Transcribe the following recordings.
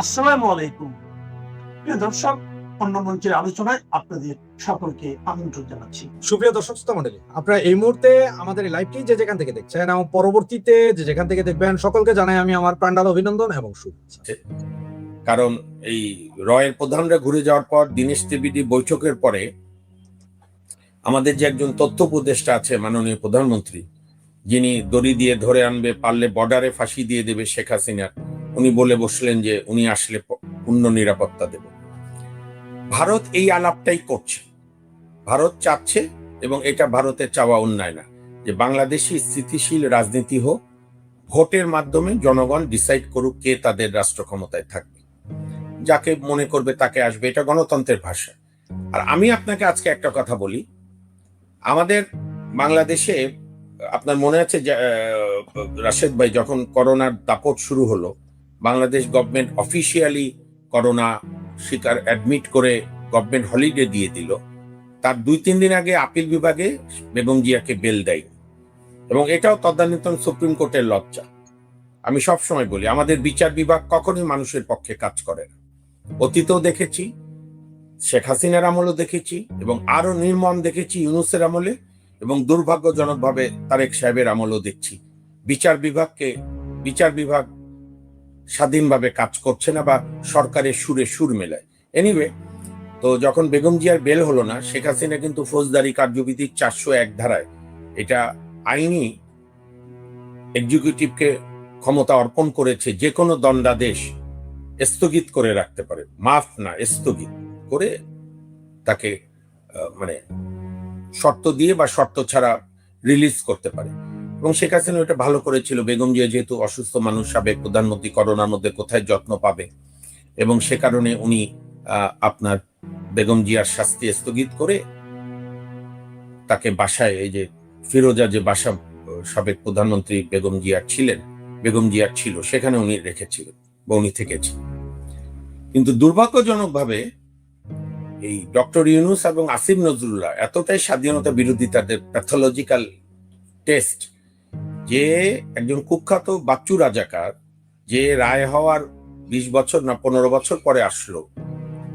আসসালামু আলাইকুম। প্রিয় দর্শক, অন্য মঞ্চের আলোচনায় আপনাদের সকলকে আমন্ত্রণ জানাচ্ছি। সুপ্রিয় দর্শক শ্রোতা মণ্ডলী, আপনারা এই মুহূর্তে আমাদের এই লাইভটি যে যেখান থেকে দেখছেন এবং পরবর্তীতে যে যেখান থেকে দেখবেন, সকলকে জানাই আমি আমার প্রাণঢাল অভিনন্দন এবং শুভেচ্ছা। কারণ এই রয়ের প্রধানরা ঘুরে যাওয়ার পর দীনেশ ত্রিবেদী বৈঠকের পরে আমাদের যে একজন তথ্য উপদেষ্টা আছে, মাননীয় প্রধানমন্ত্রী, যিনি দড়ি দিয়ে ধরে আনবে, পারলে বর্ডারে ফাঁসি দিয়ে দেবে শেখ হাসিনার, উনি বলে বসলেন যে উনি আসলে পূর্ণ নিরাপত্তা দেবে। ভারত এই আলাপটাই করছে। ভারত চাচ্ছে, এবং এটা ভারতের চাওয়া অন্যায় না, যে বাংলাদেশি স্থিতিশীল রাজনীতি হোক, ভোটের মাধ্যমে জনগণ ডিসাইড করুক কে তাদের রাষ্ট্র ক্ষমতায় থাকবে, যাকে মনে করবে তাকে আসবে, এটা গণতন্ত্রের ভাষা। আর আমি আপনাকে আজকে একটা কথা বলি, আমাদের বাংলাদেশে আপনার মনে আছে যে রাশেদ ভাই, যখন করোনার দাপট শুরু হলো, বাংলাদেশ গভর্নমেন্ট অফিসিয়ালি করোনা শিকার অ্যাডমিট করে গভর্নমেন্ট হলিডে দিয়ে দিল। তার 2-3 দিন আগে আপিল বিভাগে বেগম জিয়াকে বেল দেয়, এবং এটাও তদানীন্তন সুপ্রিম কোর্টের লজ্জা। আমি সব সময় বলি, আমাদের বিচার বিভাগ কখনোই মানুষের পক্ষে কাজ করে না। অতীতেও দেখেছি, শেখ হাসিনার আমলও দেখেছি, এবং আরো নির্মম দেখেছি ইউনূসের আমলে, এবং দুর্ভাগ্যজনকভাবে তারেক সাহেবের আমলও দেখছি। বিচার বিভাগ স্বাধীনভাবে কাজ করছে না, বা সরকারের সুরে সুর মেলায়। এনিওয়ে, তো যখন বেগম জিয়ার বেল হলো না, শেখ হাসিনা কিন্তু ফৌজদারি কার্যবিধির 401 ধারায়, এটা আইনি এক্সিকিউটিভকে ক্ষমতা অর্পণ করেছে যে কোনো দণ্ডাদেশ স্থগিত করে রাখতে পারে, মাফ না স্থগিত করে তাকে মানে শর্ত দিয়ে বা শর্ত ছাড়া রিলিজ করতে পারে। এবং শেখ হাসিনা ওটা ভালো করেছিল। বেগম জিয়া যেহেতু অসুস্থ মানুষ, সাবেক প্রধানমন্ত্রী, করোনার মধ্যে কোথায় যত্ন পাবে, এবং সে কারণে উনি আপনার বেগম জিয়ার শাস্তি স্থগিত করে তাকে বাসায়, এই যে ফিরোজা যে বাসা সাবেক প্রধানমন্ত্রী বেগম জিয়ার ছিল, সেখানে উনি রেখেছিলেন বা উনি থেকেছিলেন। কিন্তু দুর্ভাগ্যজনকভাবে এই ডক্টর ইউনূস এবং আসিফ নজরুল্লাহ এতটাই স্বাধীনতা বিরোধী, তাদের প্যাথোলজিক্যাল টেস্ট, যে একজন কুখ্যাত বাচ্চু রাজাকার, যে রায় হওয়ার 20 বছর না 15 বছর পরে আসলো,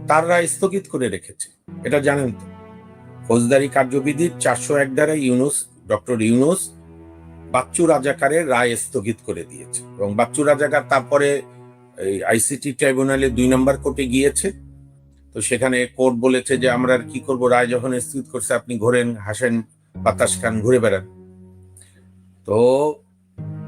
তার রায় স্থগিত করে রেখেছে। এটা জানেন তো? ফৌজদারি কার্যবিধির 401 ধারায় ডক্টর ইউনূস বাচ্চু রাজাকারের রায় স্থগিত করে দিয়েছে, এবং বাচ্চু রাজাকার তারপরে আইসিটি ট্রাইব্যুনালে 2 নম্বর কোর্টে গিয়েছে। তো সেখানে কোর্ট বলেছে যে আমরা আর কি করবো, রায় যখন স্থগিত করছে, আপনি ঘোরেন, হাসেন, বাতাস খান, ঘুরে বেড়ান। তো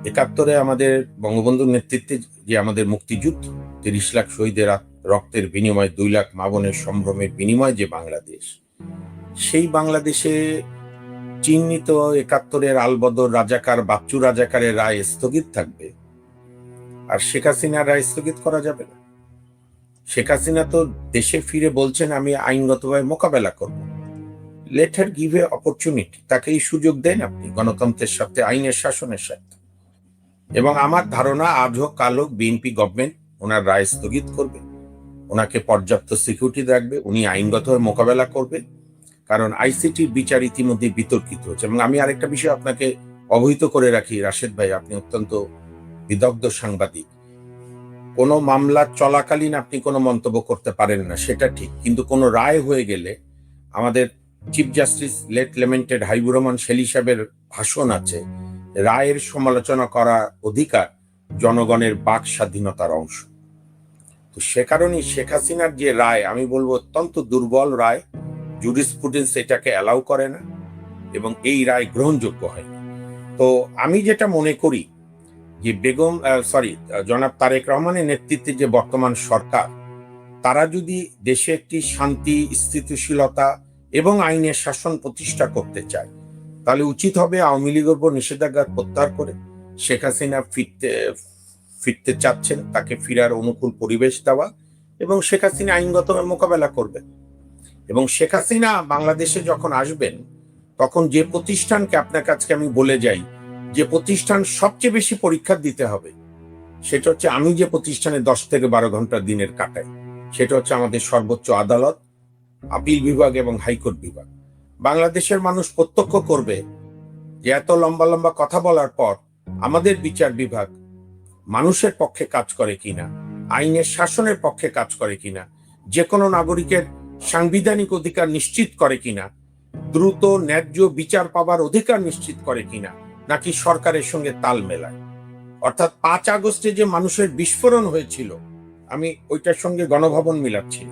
71-এ আমাদের বঙ্গবন্ধুর নেতৃত্বে যে আমাদের মুক্তিযুদ্ধ, 30 লাখ শহীদের রক্তের বিনিময়ে, 2 লাখ মা বোনের সম্ভ্রমের বিনিময়ে যে বাংলাদেশ, সেই বাংলাদেশে চিহ্নিত 71-এর আলবদর রাজাকার, বাচ্চু রাজাকারের রায় স্থগিত থাকবে, আর শেখ হাসিনার রায় স্থগিত করা যাবে না? শেখ হাসিনা তো দেশে ফিরে বলছেন আমি আইনগতভাবে মোকাবেলা করব। Let her give a opportunity, তাকে এই সুযোগ দেন আপনি, গণতন্ত্রের সাথে, আইনের শাসনের সাথে। এবং আমার ধারণা আজ হোক কাল হোক বিএনপি গভর্নমেন্ট ওনার রায় স্থগিত করবে, ওনাকে পর্যাপ্ত সিকিউরিটি রাখবে, উনি আইনগতভাবে মোকাবেলা করবে। কারণ আইসিটির বিচার ইতিমধ্যে বিতর্কিত হচ্ছে। এবং আমি আরেকটা বিষয় আপনাকে অবহিত করে রাখি রাশেদ ভাই, আপনি অত্যন্ত বিদগ্ধ সাংবাদিক, কোনো মামলা চলাকালীন আপনি কোনো মন্তব্য করতে পারেন না, সেটা ঠিক। কিন্তু কোনো রায় হয়ে গেলে আমাদের chief justice late lamented Habibur Rahman Shelley সাহেবের ভাষণ আছে, রায়ের সমালোচনা করার অধিকার জনগণের বাক স্বাধীনতার অংশ। তো সে কারণেই শেখ হাসিনার যে রায়, আমি বলবো অত্যন্ত দুর্বল রায়, জুরিসপ্রুডেন্স এটাকে অ্যালাউ করে না, এবং এই রায় গ্রহণযোগ্য হয়। তো আমি যেটা মনে করি যে জনাব তারেক রহমানের নেতৃত্বে যে বর্তমান সরকার, তারা যদি দেশে একটি শান্তি, স্থিতিশীলতা এবং আইনের শাসন প্রতিষ্ঠা করতে চায়, তাহলে উচিত হবে আওয়ামী লীগের উপর নিষেধাজ্ঞা প্রত্যাহার করে, শেখ হাসিনা ফিরতে চাচ্ছেন, তাকে ফিরার অনুকূল পরিবেশ দেওয়া, এবং শেখ হাসিনা আইনগতভাবে মোকাবেলা করবে। এবং শেখ হাসিনা বাংলাদেশে যখন আসবেন, তখন যে প্রতিষ্ঠানকে আপনার কাছে আমি বলে যাই, যে প্রতিষ্ঠান সবচেয়ে বেশি পরীক্ষা দিতে হবে, সেটা হচ্ছে, আমি যে প্রতিষ্ঠানে 10 থেকে 12 ঘন্টা দিনের কাটাই, সেটা হচ্ছে আমাদের সর্বোচ্চ আদালত, আপিল বিভাগ এবং হাইকোর্ট বিভাগ। বাংলাদেশের মানুষ প্রত্যক্ষ করবে যে এত লম্বা লম্বা কথা বলার পর আমাদের বিচার বিভাগ মানুষের পক্ষে কাজ করে কিনা, আইনের শাসনের পক্ষে কাজ করে কিনা, যে কোনো নাগরিকের সাংবিধানিক অধিকার নিশ্চিত করে কিনা, দ্রুত ন্যায্য বিচার পাবার অধিকার নিশ্চিত করে কিনা, নাকি সরকারের সঙ্গে তাল মেলায়। অর্থাৎ 5 আগস্টে যে মানুষের বিস্ফোরণ হয়েছিল, আমি ওইটার সঙ্গে গণভবন মিলাচ্ছি।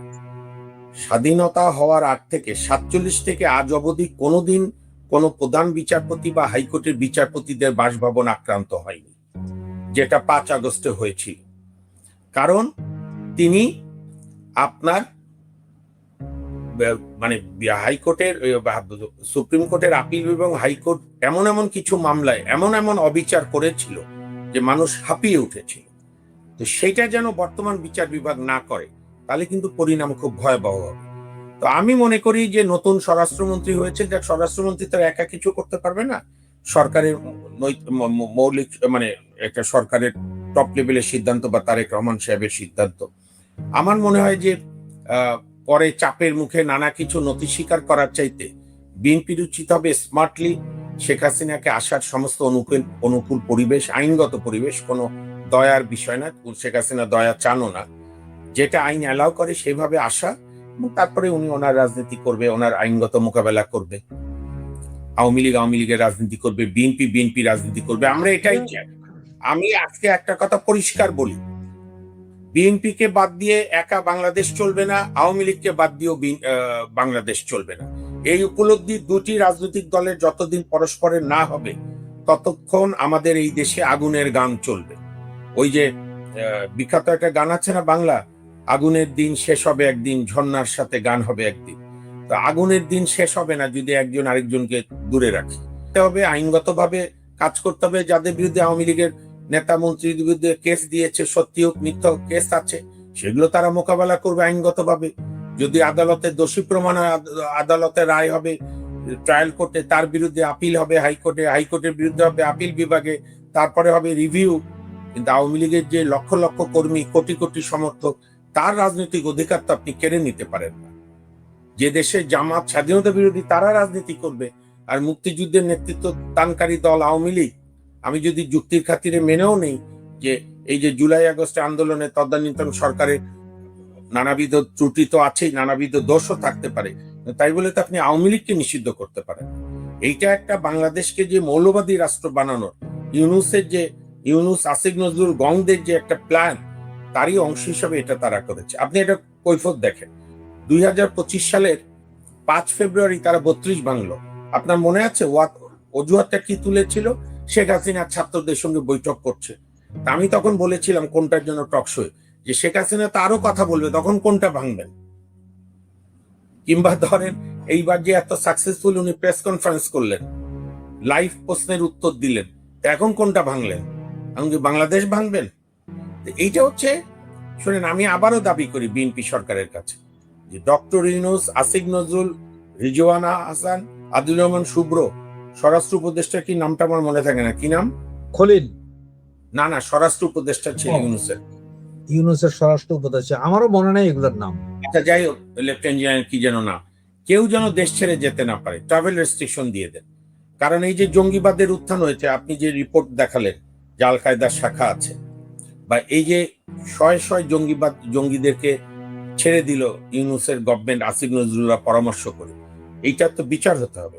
স্বাধীনতা হওয়ার আগ থেকে 47 থেকে আজ অবধি কোনোদিন কোনো প্রধান বিচারপতি বা হাইকোর্টের বিচারপতিদের বাসভবন আক্রান্ত হয়নি, যেটা 5 আগস্টে হয়েছিল। কারণ তিনি আপনার মানে হাইকোর্টের, সুপ্রিম কোর্টের আপিল এবং হাইকোর্ট এমন এমন কিছু মামলায় এমন এমন অবিচার করেছিল যে মানুষ হাঁপিয়ে উঠেছিল। তো সেটা যেন বর্তমান বিচার বিভাগ না করে, তাহলে কিন্তু পরিণাম খুব ভয়াবহ হবে। তো আমি মনে করি যে নতুন স্বরাষ্ট্রমন্ত্রী হয়েছে, যে স্বরাষ্ট্রমন্ত্রী তো একা কিছু করতে পারবে না, সরকারের মৌলিক মানে একটা সরকারের টপ লেভেলের সিদ্ধান্ত বা তারেক রহমান সাহেবের সিদ্ধান্ত। আমার মনে হয় যে পরে চাপের মুখে নানা কিছু নথি স্বীকার করার চাইতে বিএনপির উচিত হবে স্মার্টলি শেখ হাসিনাকে আসার সমস্ত অনুকূল পরিবেশ, আইনগত পরিবেশ, কোনো দয়ার বিষয় না, শেখ হাসিনা দয়া চানো না, যেটা আইন অ্যালাউ করে সেভাবে আসা, এবং তারপরে উনি ওনার রাজনীতি করবে, ওনার আইনগত মোকাবেলা করবে। আওয়ামী লীগের রাজনীতি করবে, বিএনপি রাজনীতি করবে। আমরা এটাই চাই। আমি আজকে একটা কথা পরিষ্কার বলি, বিএনপিকে বাদ দিয়ে একা বাংলাদেশ চলবে না, আওয়ামী লীগকে বাদ দিয়েও বাংলাদেশ চলবে না। এই উপলব্ধি দুটি রাজনৈতিক দলের যতদিন পরস্পরের না হবে, ততক্ষণ আমাদের এই দেশে আগুনের গান চলবে। ওই যে বিখ্যাত একটা গান আছে না বাংলা, আগুনের দিন শেষ হবে একদিন, ঝর্ণার সাথে গান হবে একদিন। তো আগুনের দিন শেষ হবে না যদি একজন আরেকজনকে দূরে রাখি। হবে আইনগতভাবে কাজ করতে হবে। যাদের বিরুদ্ধে আওয়ামী লীগের নেতা মন্ত্রীর বিরুদ্ধে কেস দিয়েছে, সত্যি হোক মিথ্যা হোক, কেস আছে, সেগুলো তারা মোকাবেলা করবে আইনগতভাবে। যদি আদালতে দোষী প্রমাণ হয়, আদালতের রায় হবে ট্রায়াল কোর্টে, তার বিরুদ্ধে আপিল হবে হাইকোর্টের বিরুদ্ধে হবে আপিল বিভাগে, তারপরে হবে রিভিউ। কিন্তু আওয়ামী লীগের যে লক্ষ লক্ষ কর্মী, কোটি কোটি সমর্থক, তার রাজনৈতিক অধিকার তো আপনি কেড়ে নিতে পারেন না। যে দেশে জামাত স্বাধীনতা বিরোধী, তারা রাজনীতি করবে। আর মুক্তিযুদ্ধের নেতৃত্ব দানকারী দল আওয়ামী লীগ, আমি যদি যুক্তির খাতিরে মেনেও নেই যে এই যে জুলাই আগস্টে আন্দোলনে তদানীন্তন সরকারের নানাবিধ ত্রুটি তো আছেই, নানাবিধ দোষও থাকতে পারে, তাই বলে তো আপনি আওয়ামী লীগকে নিষিদ্ধ করতে পারেন। এইটা একটা বাংলাদেশকে যে মৌলবাদী রাষ্ট্র বানানোর ইউনুস আসিফ নজরুল গংদের যে একটা প্ল্যান, তারই অংশ হিসাবে এটা তারা করেছে। আপনি এটা কৈফত দেখেন, 2025 সালের 5 ফেব্রুয়ারি তারা 32 ভাঙলো। আপনার মনে আছে অজুহাতটা কি তুলেছিল? শেখ হাসিনা ছাত্রদের সঙ্গে বৈঠক করছে। আমি তখন বলেছিলাম কোনটার জন্য টকশোয়, যে শেখ হাসিনা তো আরো কথা বলবে, তখন কোনটা ভাঙবেন? কিংবা ধরেন এইবার যে এত সাকসেসফুল উনি প্রেস কনফারেন্স করলেন, লাইভ প্রশ্নের উত্তর দিলেন, এখন কোনটা ভাঙলেন? এমনকি বাংলাদেশ ভাঙবেন? এইটা হচ্ছে, শুনেন, আমি আবারও দাবি করি বিএনপি সরকারের কাছে যে ডক্টর ইউনূস, আসিফ নজরুল, রিজওয়ানা হাসান, আদিলুর রহমান শুভ্র, স্বরাষ্ট্র উপদেষ্টা, কি নামটা আমার মনে থাকে না, কি নাম? খলিল। না, স্বরাষ্ট্র উপদেষ্টা ছিল ইউনূসের স্বরাষ্ট্র উপদেষ্টা, আমারও মনে নেই এগুলোর নাম। আচ্ছা, যাই হোক, লেফটেন্যান্ট জেনারেল কি যেন না, কেউ যেন দেশ ছেড়ে যেতে না পারে, ট্রাভেল রেস্ট্রিকশন দিয়ে দেন। কারণ এই যে জঙ্গিবাদের উত্থান হয়েছে, আপনি যে রিপোর্ট দেখালেন যে আল কায়দার শাখা আছে, বা এই যে শয়ে জঙ্গিদেরকে ছেড়ে দিল ইউনূসের গভর্নমেন্ট, আসিফ নজরুল্লাহ পরামর্শ করে, এইটার তো বিচার হতে হবে।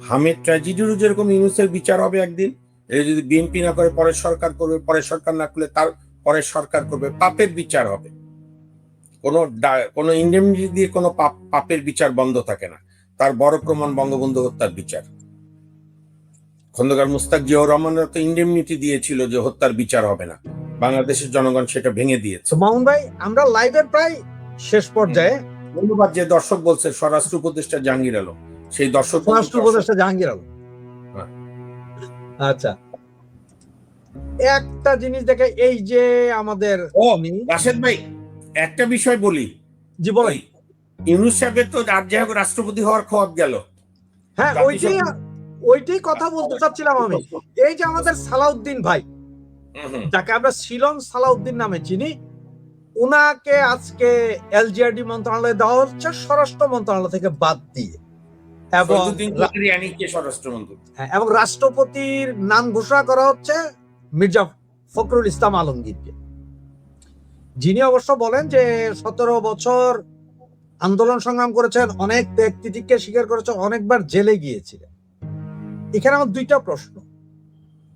হামেদ ট্র্যাজেডিরও যেরকম ইউনূসের বিচার হবে একদিন, এটা যদি বিএনপি না করে পরের সরকার করবে, পরের সরকার না করলে তার পরের সরকার করবে, পাপের বিচার হবে। কোনো ইন্ডেমনিটি দিয়ে কোনো পাপের বিচার বন্ধ থাকে না। তার বড় প্রমাণ বঙ্গবন্ধু হত্যার বিচার। খন্দকার মুস্তাক জিয়াউর রহমানের তো ইন্ডেমনিটি দিয়েছিল যে হত্যার বিচার হবে না, বাংলাদেশের জনগণ সেটা ভেঙে দিয়েছে। মামুন ভাই, আমরা লাইভের প্রায় শেষ পর্যায়ে। ধন্যবাদ। যে দর্শক বলছে স্বরাষ্ট্র উপদেষ্টা জাহাঙ্গীর আলম, সেই দর্শক স্বরাষ্ট্র উপদেষ্টা জাহাঙ্গীর আলম। আচ্ছা, একটা জিনিস দেখে, এই যে আমাদের রাশেদ ভাই, একটা বিষয় বলি। জি বলেন। ইউনূস সাহেবের তো রাষ্ট্রপতি হওয়ার খবর গেল। হ্যাঁ, ওইটাই কথা বলতে চাচ্ছিলাম আমি। এই যে আমাদের সালাউদ্দিন ভাই, যাকে আমরা সিলন সালাউদ্দিন নামে চিনি, উনাকে আজকে এলজিআরডি মন্ত্রণালয়ে দেওয়া হচ্ছে স্বরাষ্ট্র মন্ত্রণালয় থেকে বাদ দিয়ে, এবং রাষ্ট্রপতির নাম ঘোষণা করা হচ্ছে মির্জা ফখরুল ইসলাম আলমগীরকে। যিনি অবশ্য বলেন যে 17 বছর আন্দোলন সংগ্রাম করেছেন, অনেক ত্যাগ তিতিক্ষা স্বীকার করেছেন, অনেকবার জেলে গিয়েছিলেন। এখানে আমার দুইটা প্রশ্ন।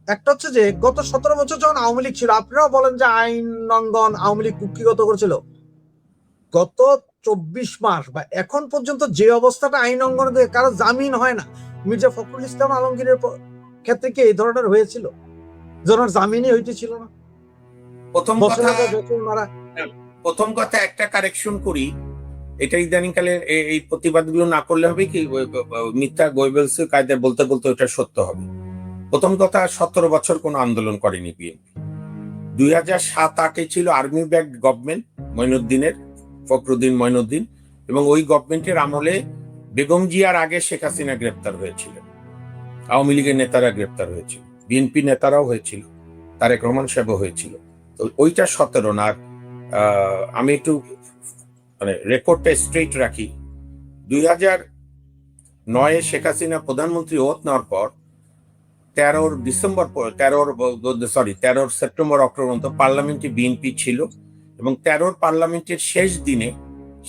একটা হচ্ছে যে গত 17 বছর যখন আওয়ামী লীগ ছিল, আপনারাও বলেন যে আইন লঙ্ঘন, আওয়ামী লীগ কুক্ষিগত করেছিল। গত 24 মাস বা এখন পর্যন্ত যে অবস্থাটা আইন লঙ্ঘনের কারো জামিন হয় না, মির্জা ফখরুল ইসলাম আলমগীরের ক্ষেত্রে কি এই ধরনের হয়েছিল? যেন জামিনই হইতেছিল না। প্রথম কথা একটা কারেকশন করি, এটা ইদানিংকালে এই প্রতিবাদগুলো না করলে হবে কি মিথ্যা গোয়েবেলস কায়দায় বলতে বলতে ওটা সত্য হবে। প্রথম কথা, 17 বছর কোনো আন্দোলন করেনি বিএনপি। 2007-08 ছিল আর্মি ব্যাকড গভর্নমেন্ট মঈনুদ্দিনের, ফখরুদ্দিন মঈনুদ্দিন, এবং ওই গভর্নমেন্টের আমলে বেগম জিয়ার আগে শেখ হাসিনা গ্রেপ্তার হয়েছিল, আওয়ামী লীগের নেতারা গ্রেপ্তার হয়েছিল, বিএনপি নেতারাও হয়েছিল, তারেক রহমান সাহেবও হয়েছিল। তো ওইটা 17 না। আমি একটু মানে রেকর্ডটা স্ট্রেট রাখি। 2009-এ শেখ হাসিনা প্রধানমন্ত্রী ওত নেওয়ার পর 13 সেপ্টেম্বর অক্টোবর পার্লামেন্টে বিএনপি ছিল, এবং 13 পার্লামেন্টের শেষ দিনে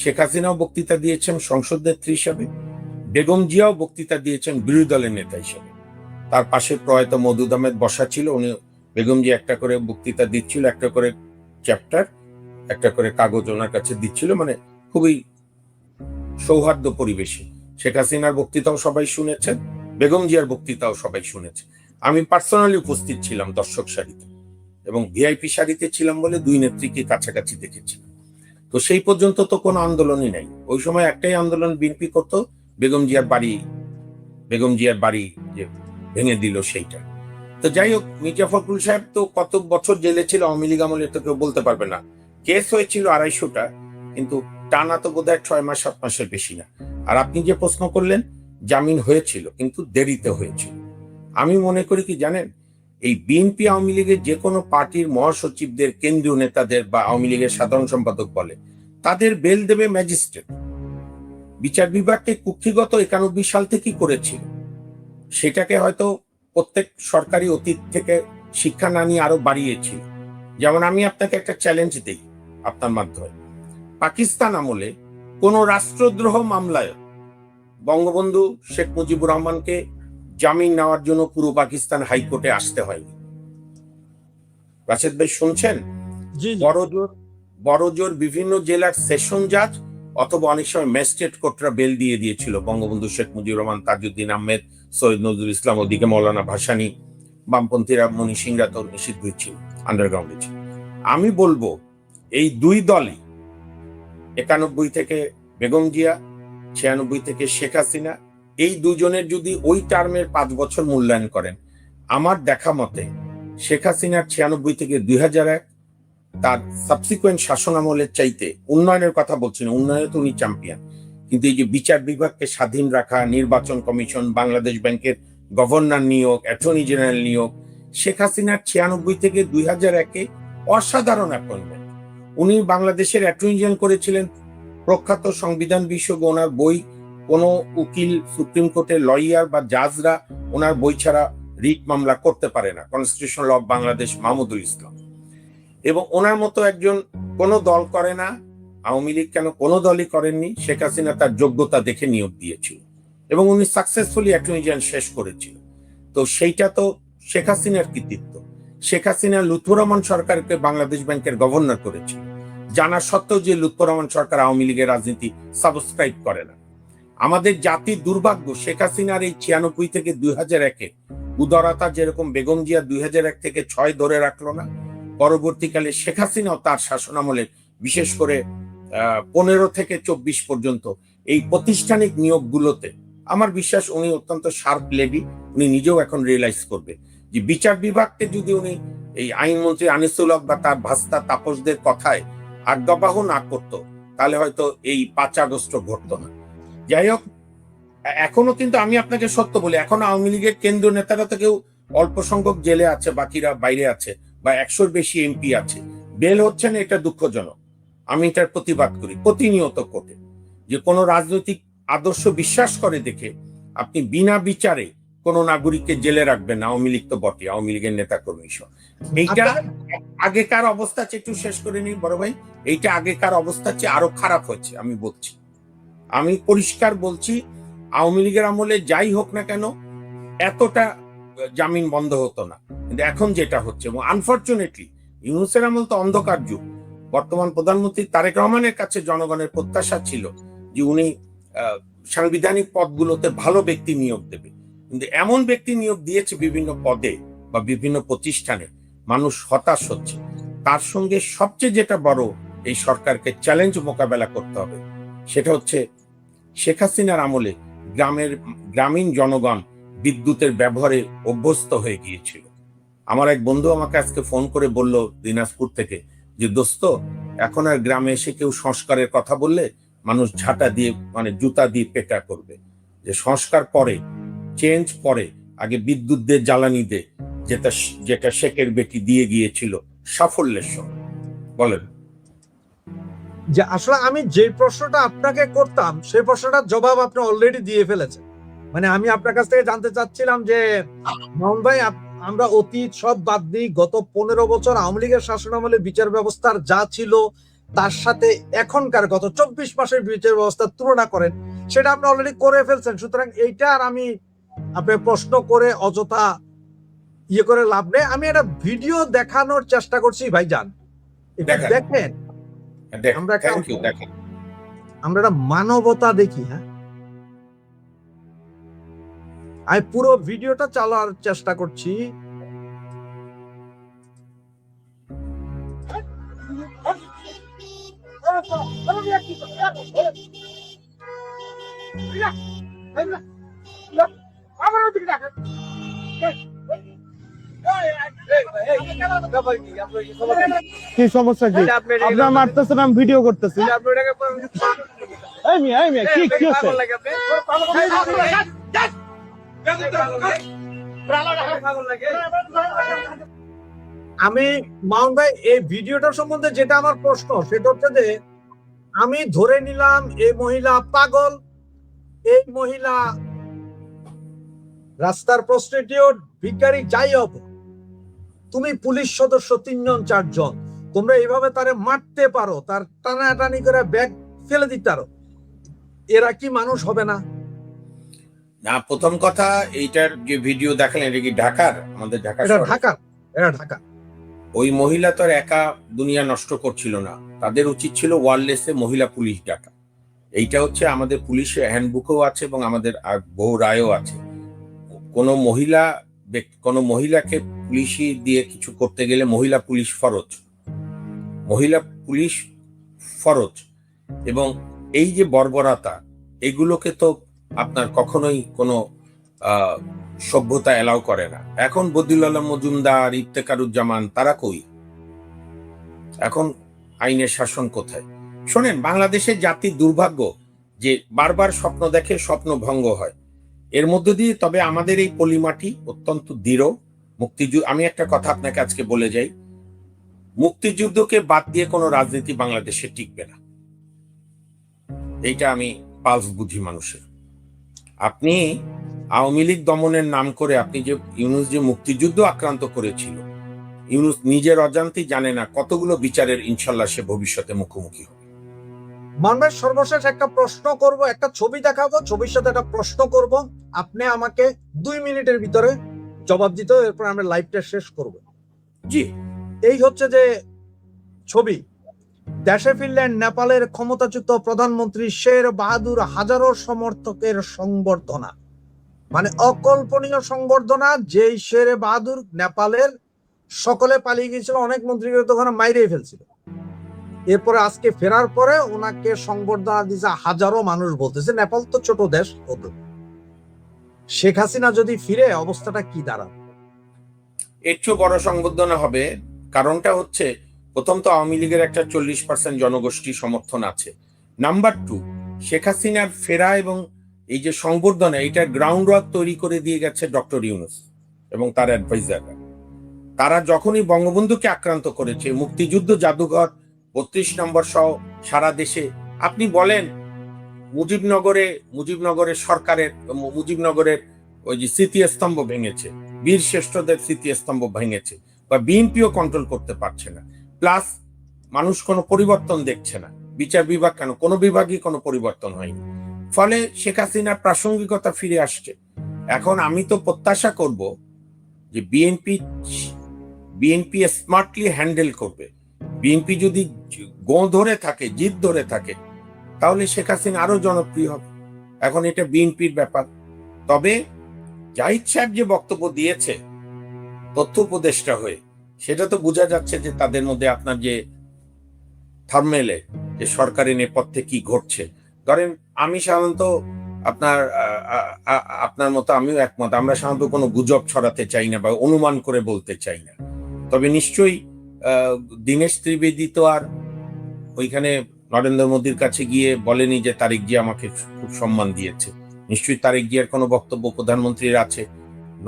শেখ হাসিনাও বক্তৃতা দিয়েছেন সংসদ নেত্রী হিসাবে, বেগম জিয়াও বক্তৃতা দিয়েছেন বিরোধী দলের নেতা হিসাবে। তার পাশে প্রয়াত মওদুদ আহমেদ বসা ছিল, উনি বেগম জিয়া একটা করে বক্তৃতা দিচ্ছিল, একটা করে চ্যাপ্টার, একটা করে কাগজ ওনার কাছে দিচ্ছিল, মানে খুবই সৌহার্দ্য পরিবেশে। শেখ হাসিনার বক্তৃতাও সবাই শুনেছেন, বেগম জিয়ার বক্তৃতাও সবাই শুনেছে। আমি পার্সোনালি উপস্থিত ছিলাম দর্শক সারিতে, এবং ভিআইপি সারিতে ছিলাম বলে দুই নেত্রীকে কাছাকাছি দেখেছি। তো সেই পর্যন্ত তো কোনো আন্দোলনই নাই। ওই সময় একটাই আন্দোলন বিএনপি করতো, বেগম জিয়ার বাড়ি যে ভেঙে দিল সেইটা। তো যাই হোক, মির্জা ফখরুল সাহেব তো কত বছর জেলে ছিল আওয়ামী লীগ আমলে তো কেউ বলতে পারবে না। কেস হয়েছিল 250টা, কিন্তু টানা তো বোধহয় 6 মাস 7 মাসের বেশি না। আর আপনি যে প্রশ্ন করলেন, জামিন হয়েছিল কিন্তু দেরিতে হয়েছিল। আমি মনে করি কি জানেন, এই বিএনপি আওয়ামী লীগের যে কোনো পার্টির মহাসচিবদের, কেন্দ্রীয় নেতাদের বা আওয়ামী লীগের সাধারণ সম্পাদক বলে, তাদের বেল দেবে ম্যাজিস্ট্রেট। বিচার বিভাগকে কুক্ষিগত 91 সাল থেকেই করেছিল। সেটাকে হয়তো প্রত্যেক সরকারি অতীত থেকে শিক্ষা না নিয়ে আরো বাড়িয়েছিল। যেমন আমি আপনাকে একটা চ্যালেঞ্জ দিই আপনার মাধ্যমে, পাকিস্তান আমলে কোন রাষ্ট্রদ্রোহ মামলায় বঙ্গবন্ধু শেখ মুজিবুর রহমানকে জামিন নেওয়ার জন্য পুরো পাকিস্তান হাইকোর্টে আসতে হয়নি। রাশেদ ভাই শুনছেন? বড়জোর বিভিন্ন জেলার সেশন জাজ অথবা অনেক সময় ম্যাজিস্ট্রেট কোর্টরা বেল দিয়ে দিয়েছিল বঙ্গবন্ধু শেখ মুজিবুর রহমান, তাজউদ্দিন আহমেদ, সৈয়দ নজরুল ইসলাম, ওদিকে মৌলানা ভাসানী, বামপন্থীরা মনি সিংরা তো নিষিদ্ধ ছিল, আন্ডারগ্রাউন্ডে ছিল। আমি বলবো এই দুই দলই 91 থেকে বেগম জিয়া, 96 থেকে শেখ হাসিনা, এই দুজনের যদি ওই টার্মের 5 বছর মূল্যায়ন করেন, আমার দেখা মতে শেখ হাসিনার 96 থেকে 2001 তার সাবসিকুয়েন্ট শাসন আমলের চাইতে, উন্নয়নের কথা বলছি না, উন্নয়নে তো উনি চ্যাম্পিয়ন, কিন্তু এই যে বিচার বিভাগকে স্বাধীন রাখা, নির্বাচন কমিশন, বাংলাদেশ ব্যাংকের গভর্নর নিয়োগ, অ্যাটর্নি জেনারেল নিয়োগ, শেখ হাসিনার 96 থেকে 2001-এ অসাধারণ অ্যাপয়েন্টমেন্ট। উনি বাংলাদেশের অ্যাটর্নি জেনারেল করেছিলেন, প্রখ্যাত সংবিধান বিশেষজ্ঞ, ওনার বই কোনো উকিল, সুপ্রিম কোর্টের লয়ার বা জাজরা ওনার বই ছাড়া রিট মামলা করতে পারে না, constitutional law of Bangladesh, Mahmudul Islam. এবং ওনার মতো একজন কোনো দল করে না, আওয়ামী লীগ কেন কোনো দলই করেননি, শেখ হাসিনা তার যোগ্যতা দেখে নিয়োগ দিয়েছিল এবং উনি সাকসেসফুলি অ্যাটর্নি জেনারেল শেষ করেছিল। তো সেইটা তো শেখ হাসিনার কৃতিত্ব। শেখ হাসিনা লুৎফর রহমান সরকারকে বাংলাদেশ ব্যাংকের গভর্নর করেছিল, জানা সত্ত্বেও যে লুৎফর রহমান সরকার আওয়ামী লীগের রাজনীতি সাবস্ক্রাইব করে না। আমাদের জাতির দুর্ভাগ্য, শেখ হাসিনার এই 96 থেকে 2001-এ উদারতা যেরকম বেগম জিয়া 2001 থেকে 6 ধরে রাখলো না, পরবর্তীকালে শেখ হাসিনাও তার শাসন আমলে বিশেষ করে 15 থেকে 24 পর্যন্ত এই প্রাতিষ্ঠানিক নিয়োগগুলোতে আমার বিশ্বাস উনি অত্যন্ত শার্প লেডি, উনি নিজেও এখন রিয়েলাইজ করবে যে বিচার বিভাগকে যদি উনি এই আইনমন্ত্রী আনিসুল হক বা তার ভাস্তা তাপসদের কথায় আজ্ঞাবাহ না করতো, তাহলে হয়তো এই 5 আগস্ট ঘটতো না। যাই হোক, এখনো কিন্তু আমি আপনাকে সত্য বলি, এখন আওয়ামী লীগের কেন্দ্রীয় নেতারা তো কেউ অল্প সংখ্যক জেলে আছে, বাকিরা বাইরে আছে, বা 100-র বেশি এমপি আছে, বেল হচ্ছে না। এটা দুঃখজনক, আমি এটার প্রতিবাদ করি প্রতিনিয়ত কোর্টে। যে কোনো রাজনৈতিক আদর্শ বিশ্বাস করে দেখে আপনি বিনা বিচারে কোন নাগরিককে জেলে রাখবে না, আওয়ামী লীগ তো বটে, আওয়ামী লীগের নেতা কর্মী সহ। এইটা আগেকার অবস্থা চেয়ে একটু শেষ করে নিই বড় ভাই, এইটা আগেকার অবস্থা চেয়ে আরো খারাপ হচ্ছে। আমি বলছি, আমি পরিষ্কার বলছি, আওয়ামী লীগের আমলে যাই হোক না কেন এতটা জামিন বন্ধ হতো না, কিন্তু এখন যেটা হচ্ছে, এবং আনফরচুনেটলি ইউনূসের আমল তো অন্ধকার যুগ। বর্তমান প্রধানমন্ত্রী তারেক রহমানের কাছে জনগণের প্রত্যাশা ছিল যে উনি সাংবিধানিক পদগুলোতে ভালো ব্যক্তি নিয়োগ দেবে, কিন্তু এমন ব্যক্তি নিয়োগ দিয়েছে বিভিন্ন পদে বা বিভিন্ন প্রতিষ্ঠানে, মানুষ হতাশ হচ্ছে। তার সঙ্গে সবচেয়ে যেটা বড় এই সরকারকে চ্যালেঞ্জ মোকাবেলা করতে হবে, সেটা হচ্ছে শেখ হাসিনার আমলে গ্রামীণ জনগণ বিদ্যুতের ব্যবহারে অভ্যস্ত হয়ে গিয়েছিল। আমার এক বন্ধু আমাকে আজকে ফোন করে বলল দিনাজপুর থেকে, যে দোস্ত, এখন আর গ্রামে এসে কেউ সংস্কারের কথা বললে মানুষ ঝাঁটা দিয়ে মানে জুতা দিয়ে পেটা করবে। যে সংস্কার পরে, চেঞ্জ পরে, আগে বিদ্যুৎ দিয়ে জ্বালানি দে, যেটা শেখের বেটি দিয়ে গিয়েছিল সাফল্যের সঙ্গে। বলেন। যে আসলে আমি যে প্রশ্নটা আপনাকে করতাম সেই প্রশ্নটার জবাব আপনি অলরেডি দিয়ে ফেলেছেন। মানে আমি আপনার কাছ থেকে জানতে চাচ্ছিলাম যে মামুন ভাই, আমরা অতীত সব বাদ দিই, গত 15 বছর আওয়ামী লীগের শাসনামলে বিচার ব্যবস্থার যা ছিল তার সাথে এখনকার গত 24 মাসের বিচার ব্যবস্থার তুলনা করেন, সেটা আপনি অলরেডি করে ফেলছেন। সুতরাং এইটা আর আমি আপনি প্রশ্ন করে অযথা ইয়ে করে লাভ নেই। আমি একটা ভিডিও দেখানোর চেষ্টা করছি ভাইজান, দেখেন। আমরা একটা মানবতা দেখি। হ্যাঁ, আমি পুরো ভিডিওটা চালার চেষ্টা করছি। কি সমস্যা কি? আপনারা মারতেছেন, আমি ভিডিও করতেছি। কি হচ্ছে? আমি মাউন ভাই, এই ভিডিওটার সম্বন্ধে যেটা আমার প্রশ্ন, সেটা হচ্ছে যে আমি ধরে নিলাম এই মহিলা পাগল, এই মহিলা রাস্তার প্রস্টিটিউট, ভিখারি, যাই হোক, তুমি পুলিশ সদস্য 3 জন 4 জন, তোমরা এইভাবে তারে মারতে পারো, তার টানাটানি করে ব্যাগ ফেলে দিতে পারো, এরা কি মানুষ হবে না? না, প্রথম কথা, এইটার যে ভিডিও দেখালেন এটা কি ঢাকার? আমাদের ঢাকা, এটা ঢাকা। ওই মহিলা তো একা দুনিয়া নষ্ট করছিল না, তাদের উচিত ছিল ওয়ারলেসে মহিলা পুলিশ ডাকা। এইটা হচ্ছে আমাদের পুলিশের হ্যান্ডবুকেও আছে এবং আমাদের বহু রায়ও আছে। কোনো মহিলাকে পুলিশি দিয়ে কিছু করতে গেলে মহিলা পুলিশ ফরজ। এবং এই যে বর্বরতা, এগুলোকে তো আপনার কখনোই কোনো সভ্যতা এলাও করে না। এখন বদিউল আলম মজুমদার, ইফতেখারুজ্জামান, তারা কই? এখন আইনের শাসন কোথায়? শোনেন, বাংলাদেশের জাতির দুর্ভাগ্য যে বারবার স্বপ্ন দেখে, স্বপ্ন ভঙ্গ হয়। এর মধ্য দিয়ে তবে আমাদের এই পলিমাটি অত্যন্ত দৃঢ়। মুক্তিযুদ্ধ, আমি একটা কথা আপনাকে আজকে বলে যাই, মুক্তিযুদ্ধকে বাদ দিয়ে কোনো রাজনীতি বাংলাদেশে টিকবে না। এইটা আমি পালস বুঝি মানুষের। আপনি আওয়ামী লীগ দমনের নাম করে আপনি যে ইউনূস যে মুক্তিযুদ্ধ আক্রান্ত করেছিল, ইউনূস নিজের অজান্তেই জানে না কতগুলো বিচারের ইনশাল্লাহ সে ভবিষ্যতে মুখোমুখি হবে। মানবের সর্বশেষ একটা প্রশ্ন করব, একটা ছবি দেখাবো, ছবির সাথে একটা প্রশ্ন করব, আপনি আমাকে 2 মিনিটের ভিতরে জবাব দিতে হবে, এরপর আমরা লাইভটা শেষ করব। জি, এই হচ্ছে যে ছবি। দেশে ফিরলেন নেপালের ক্ষমতাচ্যুত প্রধানমন্ত্রী শের বাহাদুর, হাজারো সমর্থকের সংবর্ধনা, মানে অকল্পনীয় সংবর্ধনা। যেই শের বাহাদুর নেপালের সকলে পালিয়ে গিয়েছিল, অনেক মন্ত্রীকে তো ওখানে মাইরেই ফেলছিল, এরপরে আজকে ফেরার পরে ওনাকে সংবর্ধনা দিয়েছে হাজারো মানুষ। বলতেছে নেপাল তো ছোট দেশ, হতো শেখ হাসিনা যদি ফিরে অবস্থাটা কি দাঁড়াবে? এর চেয়ে বড় সংবর্ধনা হবে। কারণটা হচ্ছে, প্রথম তো আওয়ামী লীগের একটা 40% জনগোষ্ঠী সমর্থন আছে। নাম্বার 2, শেখ হাসিনার ফেরা এবং এই যে সংবর্ধনা, এটা গ্রাউন্ড ওয়ার্ক তৈরি করে দিয়ে গেছে ডক্টর ইউনূস এবং তার অ্যাডভাইজাররা। তারা যখনই বঙ্গবন্ধুকে আক্রান্ত করেছে, মুক্তিযুদ্ধ জাদুঘর 32 নম্বর সহ সারা দেশে, আপনি বলেন মুজিবনগরের সরকারের, মুজিবনগরের ওই যে স্মৃতিস্তম্ভ ভেঙেছে, বীর শ্রেষ্ঠদের স্মৃতিস্তম্ভ ভেঙেছে, বা বিএনপিও কন্ট্রোল করতে পারছে না। প্লাস মানুষ কোনো পরিবর্তন দেখছে না, বিচার বিভাগ কেন, কোনো বিভাগই কোনো পরিবর্তন হয়নি। ফলে শেখ হাসিনার প্রাসঙ্গিকতা ফিরে আসছে। এখন আমি তো প্রত্যাশা করব যে বিএনপি স্মার্টলি হ্যান্ডেল করবে। বিএনপি যদি ধরে থাকে, জিদ ধরে থাকে, তাহলে শেখ হাসিনা আরো জনপ্রিয় হবে। এখন এটা বিএনপির ব্যাপার। তবে জাহিদ সাহেব যে বক্তব্য দিয়েছে তথ্য উপদেষ্টা হয়ে, সেটা তো বোঝা যাচ্ছে যে তাদের মধ্যে আপনার যে থার্মেলে যে সরকারি নেপথ্যে কি ঘটছে। ধরেন আমি সাধারণত আপনার মতো আমিও একমত, আমরা সাধারণত কোনো গুজব ছড়াতে চাই না বা অনুমান করে বলতে চাই না। তবে নিশ্চয়ই দীনেশ ত্রিবেদী তো আর ওইখানে নরেন্দ্র মোদীর কাছে গিয়ে বলেনি যে তারেক জিয়া আমাকে খুব সম্মান দিয়েছে। নিশ্চয়ই তারেক জিয়ার কোনো বক্তব্য প্রধানমন্ত্রীর আছে,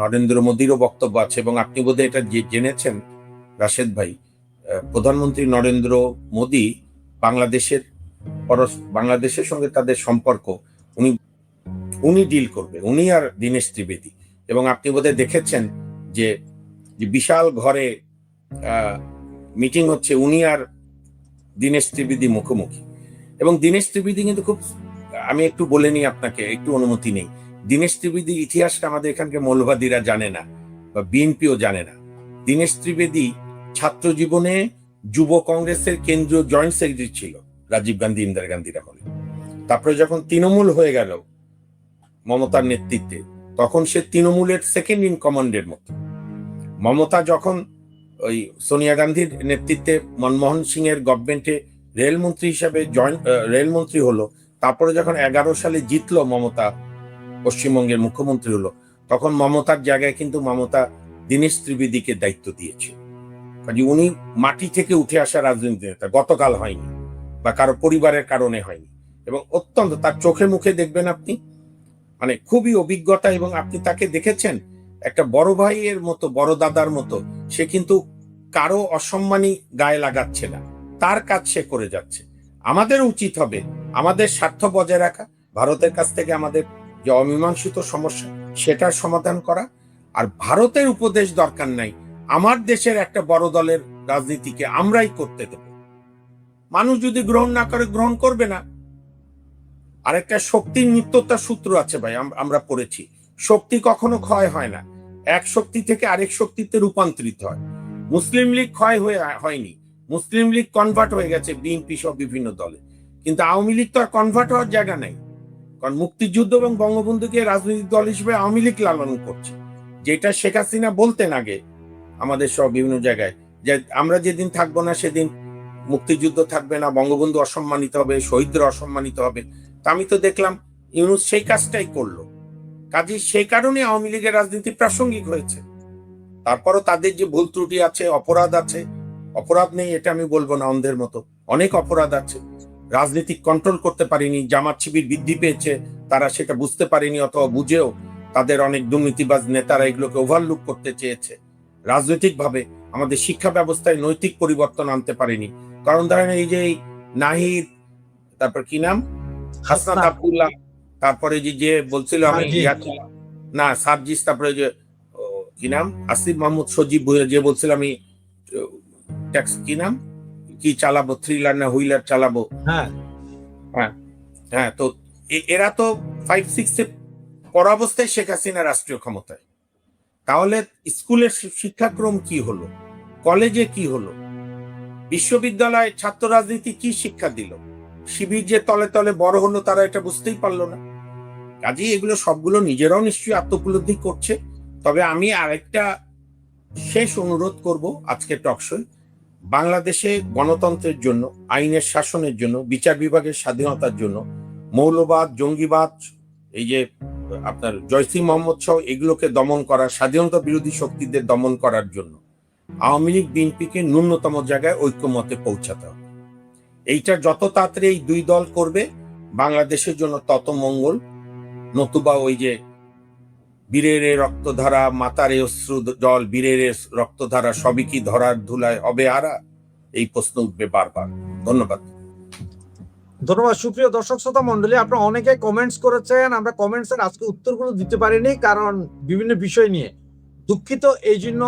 নরেন্দ্র মোদীরও বক্তব্য আছে। এবং আপনি বোধহয় এটা জেনেছেন রাশেদ ভাই, প্রধানমন্ত্রী নরেন্দ্র মোদী বাংলাদেশের সঙ্গে তাদের সম্পর্ক উনি ডিল করবে, উনি আর দীনেশ ত্রিবেদী। এবং আপনি বোধহয় দেখেছেন যে বিশাল ঘরে মিটিং হচ্ছে, উনি আর দীনেশ ত্রিবেদী মুখোমুখি। এবং দীনেশ ত্রিবেদী কিন্তু খুব, আমি একটু বলে নিই আপনাকে, একটু অনুমতি নেই। দীনেশ ত্রিবেদীর ইতিহাসটা আমাদের এখানকার মৌলবাদীরা জানে না বা বিএনপিও জানে না। দীনেশ ত্রিবেদী ছাত্র জীবনে যুব কংগ্রেসের কেন্দ্রীয় জয়েন্ট সেক্রেটারি ছিল রাজীব গান্ধী ইন্দিরা গান্ধীর আমলে। তারপরে যখন তৃণমূল হয়ে গেল মমতার নেতৃত্বে, তখন সে তৃণমূলের সেকেন্ড ইন কমান্ডের মতো। মমতা যখন ওই সোনিয়া গান্ধীর নেতৃত্বে মনমোহন সিং এর গভর্নমেন্টে রেলমন্ত্রী হিসাবে রেলমন্ত্রী হলো, তারপরে যখন 11 সালে জিতলো মমতা, পশ্চিমবঙ্গের মুখ্যমন্ত্রী হলো, তখন মমতার জায়গায় কিন্তু মমতা দীনেশ ত্রিবেদীকে দায়িত্ব দিয়েছে। কাজে উনি মাটি থেকে উঠে আসা রাজনীতি নেতা, গতকাল হয়নি বা কারো পরিবারের কারণে হয়নি। এবং অত্যন্ত তার চোখে মুখে দেখবেন আপনি, মানে খুবই অভিজ্ঞতা। এবং আপনি তাকে দেখেছেন একটা বড় ভাইয়ের মতো, বড় দাদার মতো। সে কিন্তু কারো অসম্মানী গায়ে লাগাচ্ছে না, তার কাজ সে করে যাচ্ছে। আমাদের উচিত হবে আমাদের স্বার্থ বজায় রাখা, ভারতের কাছ থেকে আমাদের যে অমীমাংসিত সমস্যা সেটার সমাধান করা। আর ভারতের উপদেশ দরকার নাই, আমার দেশের একটা বড় দলের রাজনীতিকে আমরাই করতে দেব। মানুষ যদি গ্রহণ না করে, গ্রহণ করবে না। আরেকটা শক্তির নিত্যতার সূত্র আছে ভাই, আমরা পড়েছি, শক্তি কখনো ক্ষয় হয় না, এক শক্তি থেকে আরেক শক্তিতে রূপান্তরিত হয়। মুসলিম লীগ ক্ষয় হয়নি, মুসলিম লীগ কনভার্ট হয়ে গেছে বিএনপি সহ বিভিন্ন দলে, কিন্তু আওয়ামী লীগ তো আর কনভার্ট হওয়ার জায়গা নাই। কারণ মুক্তিযুদ্ধ এবং বঙ্গবন্ধুকে রাজনৈতিক দল হিসেবে আওয়ামী লীগ লালন করছে, যেটা শেখ হাসিনা বলতেন আগে আমাদের সব বিভিন্ন জায়গায়, যে আমরা যেদিন থাকবো না সেদিন মুক্তিযুদ্ধ থাকবে না, বঙ্গবন্ধু অসম্মানিত হবে, শহীদরা অসম্মানিত হবে। তা আমি তো দেখলাম ইউনূস সেই কাজটাই করলো। কাজে সেই কারণে আওয়ামী লীগের রাজনীতি প্রাসঙ্গিক হয়েছে। তারপরও তাদের যে ভুল ত্রুটি আছে, অপরাধ আছে, অপরাধ নেই এটা আমি বলবো না, অন্ধের মতো অনেক অপরাধ আছে। রাজনীতিক কন্ট্রোল করতে পারেনি, জামাত শিবির বৃদ্ধি পেয়েছে, তারা সেটা বুঝতে পারেনি, অথবা বুঝেও তাদের অনেক দুর্নীতিবাজ নেতারা এগুলোকে ওভারলুক করতে চেয়েছে। রাজনৈতিকভাবে আমাদের শিক্ষা ব্যবস্থায় নৈতিক পরিবর্তন আনতে পারেনি। কারণ ধরেন এই যে নাহিদ, তারপর কি নাম, হাসনাত আব্দুল্লাহ, তারপরে যে বলছিল আমি না সার্জিস, তারপরে যে কি নাম আসিফ মাহমুদ সজীব যে বলছিল আমি ট্যাক্স কি নাম কি চালাবো, থ্রিলার না হুইলার চালাবো। হ্যাঁ হ্যাঁ হ্যাঁ, তো এরা তো 5-6 পর অবস্থায় শেখ হাসিনা রাষ্ট্রীয় ক্ষমতায়। তাহলে স্কুলের শিক্ষাক্রম কি হলো, কলেজে কি হলো, বিশ্ববিদ্যালয়ে ছাত্র রাজনীতি কি শিক্ষা দিল, শিবির যে তলে তলে বড় হলো তারা এটা বুঝতেই পারলো না। কাজেই এগুলো সবগুলো নিজেরাও নিশ্চয়ই আত্মোপলব্ধি করছে। তবে আমি আরেকটা শেষ অনুরোধ করব আজকে টকশোয়, বাংলাদেশে গণতন্ত্রের জন্য, আইনের শাসনের জন্য, বিচার বিভাগের স্বাধীনতার জন্য, মৌলবাদ, জঙ্গিবাদ, এই যে আপনার জয়সি মোহাম্মদ সহ এগুলোকে দমন করার, স্বাধীনতা বিরোধী শক্তিদের দমন করার জন্য আওয়ামী লীগ বিএনপিকে ন্যূনতম জায়গায় ঐক্যমতে পৌঁছাতে হবে। এইটা যত তাড়াতাড়ি এই দুই দল করবে বাংলাদেশের জন্য তত মঙ্গল। নতুবা ওই যে বীরের রক্তধারা, মাতার অশ্রু জল, বীরের রক্তধারা সবই কি ধরার ধুলায় হবে আরা, এই প্রশ্ন উঠবে বারবার। ধন্যবাদ। ধন্যবাদ। সুপ্রিয় দর্শক শ্রোতা মন্ডলী, আপনারা অনেকে কমেন্টস করেছেন, আমরা কমেন্টস এর আজকে উত্তরগুলো দিতে পারিনি কারণ বিভিন্ন বিষয় নিয়ে দুঃখিত এই জন্য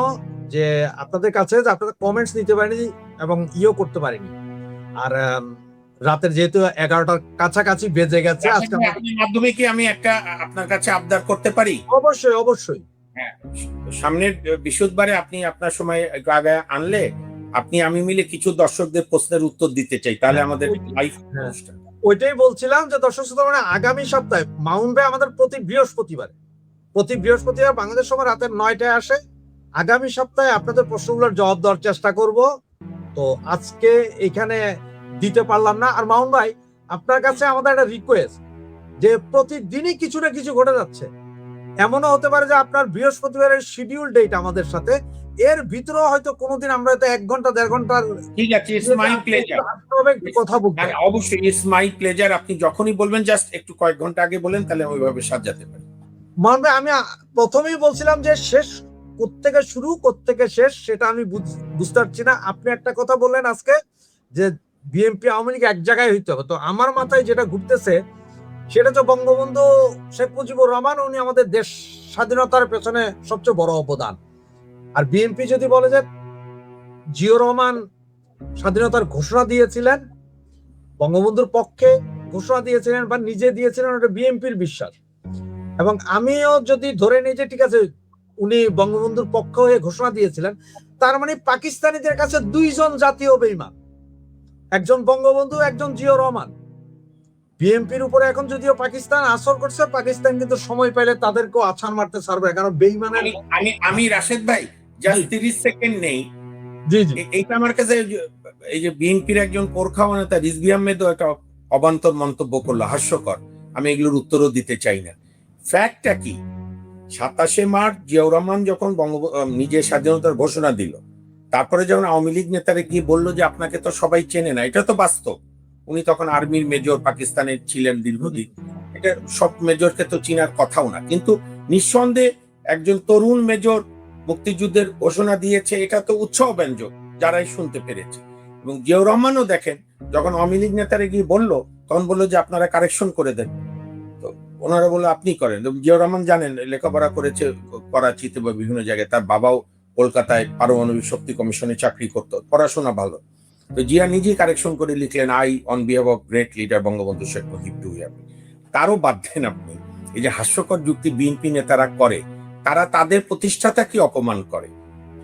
যে আপনাদের কাছে যে আপনারা কমেন্টস নিতে পারিনি এবং করতে পারিনি। আর রাতের যেহেতু 11টার কাছাকাছি বেজে গেছে, আজকে আপনার মাধ্যমে কি আমি একটা আপনার কাছে আবদার করতে পারি? অবশ্যই অবশ্যই। হ্যাঁ, সামনের বৃহস্পতিবারে আপনি আপনার সময় আগে আনলে আমি মিলে কিছু দর্শকদের প্রশ্নের উত্তর দিতে চাই, তাহলে আমাদের লাইভ অনুষ্ঠান। ওইটাই বলছিলাম যে দর্শক শ্রোতা মানে আগামী সপ্তাহে মাউন্ট ভাই আমাদের প্রতি বৃহস্পতিবার বাংলাদেশ সময় রাতের 9টায় আসে। আগামী সপ্তাহে আপনাদের প্রশ্নগুলোর জবাব দেওয়ার চেষ্টা করব। তো আজকে এখানে দিতে পারলাম না। আর মাউন্ট ভাই, আপনার কাছে আমাদের একটা রিকোয়েস্ট যে প্রতিদিনই কিছু না কিছু ঘটে যাচ্ছে। এমনও হতে পারে যে আপনার বৃহস্পতিবারের শিডিউল ডেট আমাদের সাথে, এর ভিতরে হয়তো কোনোদিন আমরা হয়তো 1 ঘন্টা 1.5 ঘন্টার ঠিক আছে, ইটস মাই প্লেজার, কথা বলতে। অবশ্যই ইটস মাই প্লেজার। আপনি যখনই বলবেন জাস্ট একটু কয়েক ঘন্টা আগে বলেন, তাহলে ওইভাবে সাজাতে পারি। মান ভাই, আমি প্রথমেই বলছিলাম যে শেষ কোত্থেকে শুরু কোত্থেকে শেষ সেটা আমি বুঝতে পারছি না। আপনি একটা কথা বললেন আজকে যে বিএনপি আওয়ামী লীগ এক জায়গায় হইতে হবে। তো আমার মাথায় যেটা ঘুরতেছে সেটা তো বঙ্গবন্ধু শেখ মুজিবুর রহমান, উনি আমাদের দেশ স্বাধীনতার পেছনে সবচেয়ে বড় অবদান। আর বিএনপি যদি বলে যে জিয়াউর রহমান স্বাধীনতার ঘোষণা দিয়েছিলেন, বঙ্গবন্ধুর পক্ষে ঘোষণা দিয়েছিলেন বা নিজে দিয়েছিলেন, ওটা বিএনপির বিশ্বাস। এবং আমিও যদি ধরে নিই যে ঠিক আছে উনি বঙ্গবন্ধুর পক্ষ হয়ে ঘোষণা দিয়েছিলেন, তার মানে পাকিস্তানিদের কাছে 2 জন জাতীয় বেঈমান, একজন বঙ্গবন্ধু, একজন জিয়াউর রহমান। বিএনপির উপরে এখন যদিও পাকিস্তান আসর করছে, পাকিস্তান কিন্তু সময় পেলে তাদেরকেও আছাড় মারতে ছাড়বে, কারণ বেঈমানের। আমি রাশেদ ভাই জাস্ট 30 সেকেন্ড নেই। জি জি, এইটা আমার কাছে এই যে বিএনপির একজন পোরখা নেতা রিজভী আহমেদও একটা অবান্তর মন্তব্য করলো, হাস্যকর। আমি এগুলোর উত্তরও দিতে চাই না। ফ্যাক্টটা কি, 27শে মার্চ জিয়াউর রহমান যখন নিজের স্বাধীনতার ঘোষণা দিল, তারপরে যখন আওয়ামী লীগ নেতারা গিয়ে বললো যে আপনাকে তো সবাই চেনে না, এটা তো বাস্তব। উনি তখন আর্মির মেজর, পাকিস্তানে ছিলেন দীর্ঘদিন, এটা সব মেজরকে তো চিনার কথাও না। কিন্তু নিঃসন্দেহে একজন তরুণ মেজর মুক্তিযুদ্ধের ঘোষণা দিয়েছে, এটা তো উৎসাহ ব্যঞ্জক যারাই শুনতে পেরেছে। এবং জিয়াউর রহমানও দেখেন যখন আওয়ামী লীগ নেতারা গিয়ে বললো, তখন বললো যে আপনারা কারেকশন করে দেন। তো ওনারা বললো আপনি করেন। জিয়াউর রহমান জানেন লেখাপড়া করেছে করাচিতে বা বিভিন্ন জায়গায়, তার বাবাও কলকাতায় পারমাণবিক শক্তি কমিশনে চাকরি করতো, পড়াশোনা ভালো। তো জিয়া নিজেই কারেকশন করে লিখলেন, I on behalf of great leader Bangabandhu Sheikh Mujib to him. তারও বাদ দেন আপনি। এই যে হাস্যকর যুক্তি বিএনপি নেতারা করে, তারা তাদের প্রতিষ্ঠাতাকে অপমান করে।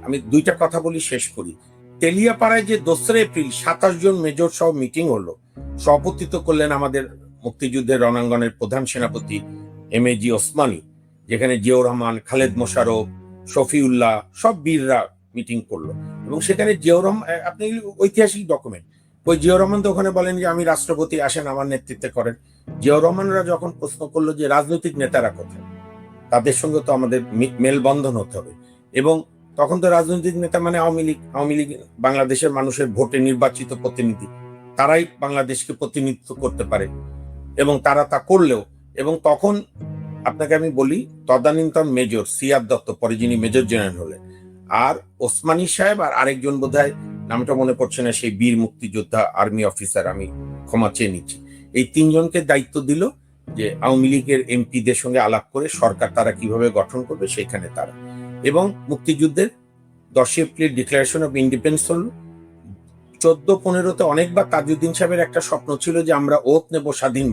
আমি 2টা কথা বলি, শেষ করি। তেলিয়াপাড়ায় যে 2রা এপ্রিল 27 জন মেজর সহ মিটিং হলো, সভাপতিত্ব করলেন আমাদের মুক্তিযুদ্ধের রণাঙ্গনের প্রধান সেনাপতি MAG ওসমানী, যেখানে জিয়াউর রহমান, খালেদ মোশাররফ, শফিউল্লাহ সব বীররা মিটিং করলো। এবং সেখানে জিয়াউর রহমান, আপনি ঐতিহাসিক ডকুমেন্ট, ওই জিয়াউর রহমান তো ওখানে বলেন যে আমি রাষ্ট্রপতি, আসেন আমার নেতৃত্বে করেন। জিয়াউর রহমানরা যখন প্রশ্ন করলো যে রাজনৈতিক নেতারা কোথায়, তাদের সঙ্গে তো আমাদের মেলবন্ধন হতে হবে। এবং তখন তো রাজনৈতিক নেতা মানে আওয়ামী লীগ বাংলাদেশের মানুষের ভোটে নির্বাচিত প্রতিনিধি, তারাই বাংলাদেশকে প্রতিনিধিত্ব করতে পারে এবং তারা তা করলেও। এবং তখন আপনাকে আমি বলি, তদানীন্তন মেজর সিয়াদ দত্ত, পরে যিনি মেজর জেনারেল হলেন, আর ওসমানী সাহেব, আর আরেকজন বোধহয় নামটা মনে পড়ছে না, সেই বীর মুক্তিযোদ্ধা আর্মি অফিসার, আমি ক্ষমা চেয়ে নিচ্ছি, এই 3 জনকে দায়িত্ব দিল যে আওয়ামী লীগের এমপিদের সঙ্গে আলাপ করে সরকার তারা কিভাবে গঠন করবে সেখানে তারা। এবং মুক্তিযুদ্ধের 10 এপ্রিল ডিক্লারেশন অফ ইন্ডিপেন্ডেন্স হল। 14-15-তে অনেকবার তাজউদ্দিন সাহেবের একটা স্বপ্ন ছিল যে আমরা ওত নেব স্বাধীন